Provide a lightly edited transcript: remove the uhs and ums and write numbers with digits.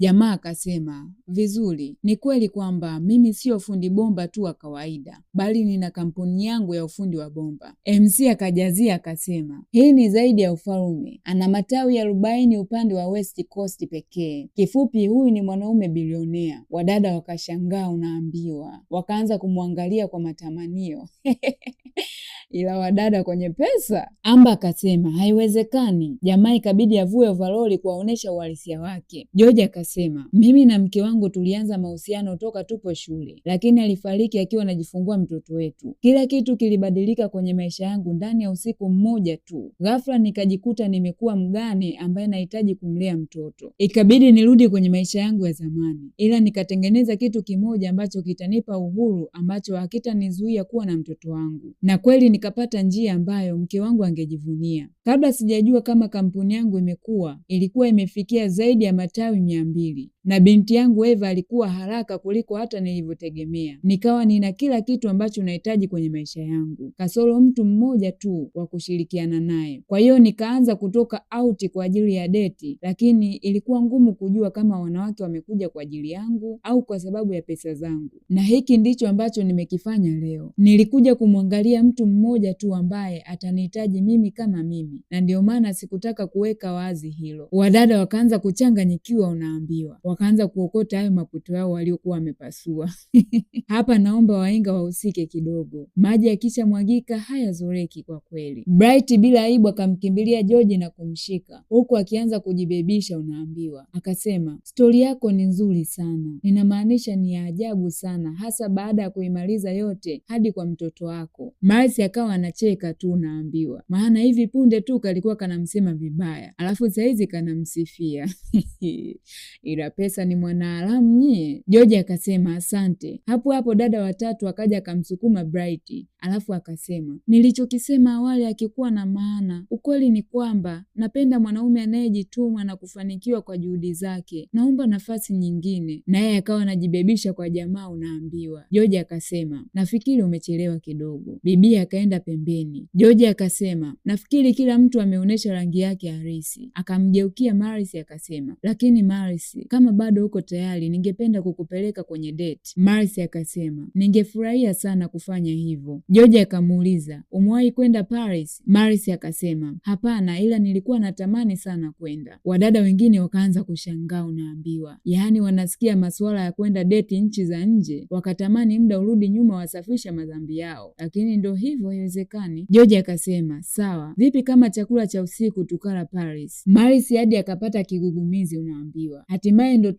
Jamaa akasema, vizuri, ni kweli kwamba mimi sio fundi bomba tu wa kawaida, bali nina kampuni yangu ya ufundi wa bomba. MC akajazia akasema, hii ni zaidi ya ufalme, ana matawi 40 upande wa West Coast pekee. Kifupi, huyu ni mwanaume bilionea. Wadada wakashangaa, unaambiwa, wakaanza kumwangalia kwa matamanio. Ila wadada kwenye pesa? Amba akasema haiwezekani. Jamaa ikabidi avue ovaroli kuwaonesha uhalisia wake. George akasema, mimi na mke wangu tulianza mahusiano toka tupo shule, lakini alifariki akiwa anajifungua mtoto wetu. Kila kitu kilibadilika kwenye maisha yangu ndani ya usiku mmoja tu. Ghafla nikajikuta nimekuwa mgane ambaye nahitaji kumlea mtoto. Ikabidi nirudi kwenye maisha yangu ya zamani, ila nikatengeneza kitu kimoja ambacho kitanipa uhuru, ambacho hakitanizuia kuwa na mtoto wangu. Na kweli nikapata njia ambayo mke wangu angejivunia. Kabla sijajua kama kampuni yangu ilikuwa imefikia zaidi ya matawi 200, na binti yangu Eva alikuwa haraka kuliko hata nilivyotegemea. Nikawa nina kila kitu ambacho nahitaji kwenye maisha yangu, kasoro mtu mmoja tu wa kushirikiana naye. Kwa hiyo nikaanza kutoka out kwa ajili ya deti, lakini ilikuwa ngumu kujua kama wanawake wamekuja kwa ajili yangu au kwa sababu ya pesa zangu. Na hiki ndicho ambacho nimekifanya leo. Nilikuja kumwangalia mtu mmoja tu ambaye atanihitaji mimi kama mimi, na ndio maana sikutaka kuweka wazi hilo. Wadada wakaanza kuchanganyikiwa, unaambiwa, wakaanza kuokota hayo maputo yao waliokuwa wamepasua. Hapa naomba wahenga wahusike kidogo. Maji yakisha mwagika hayazoreki kwa kweli. Bright bila aibu akamkimbilia George na kumshika, huku akianza kujibebisha, unaambiwa. Akasema, stori yako ni nzuri sana, ninamaanisha ni ya ajabu sana, hasa baada ya kuimaliza yote hadi kwa mtoto wako. Marcy akawa anacheka tu, unaambiwa, maana hivi punde tu kalikuwa kanamsema vibaya, alafu saizi kanamsifia. Ila pesa ni mwanaalamu nyie. George akasema asante. Hapo hapo dada watatu akaja akamsukuma Bright, alafu akasema, nilichokisema awali akikuwa na maana. Ukweli ni kwamba napenda mwanaume anayejituma na kufanikiwa kwa juhudi zake. Naomba nafasi nyingine. Na yeye akawa anajibebisha kwa jamaa, unaambiwa. George akasema, nafikiri umechelewa kidogo. Bibi akaenda pembeni. George akasema, nafikiri kila mtu ameonyesha rangi yake halisi. Akamgeukia Marcy akasema, lakini Marcy, kama bado uko tayari, ningependa kukupeleka kwenye date. Marcy akasema, ningefurahia sana kufanya hivyo. George akamuuliza, umewahi kwenda Paris? Marcy akasema, hapana, ila nilikuwa natamani sana kwenda. Wadada wengine wakaanza kushangaa, unaambiwa, yaani wanasikia masuala ya kwenda date nchi za nje, wakatamani muda urudi nyuma wasafisha madhambi yao, lakini ndo hivyo, haiwezekani. George akasema, sawa, vipi kama chakula cha usiku tukala Paris? Marcy hadi akapata kigugumizi, unaambiwa. Hatimaye ndo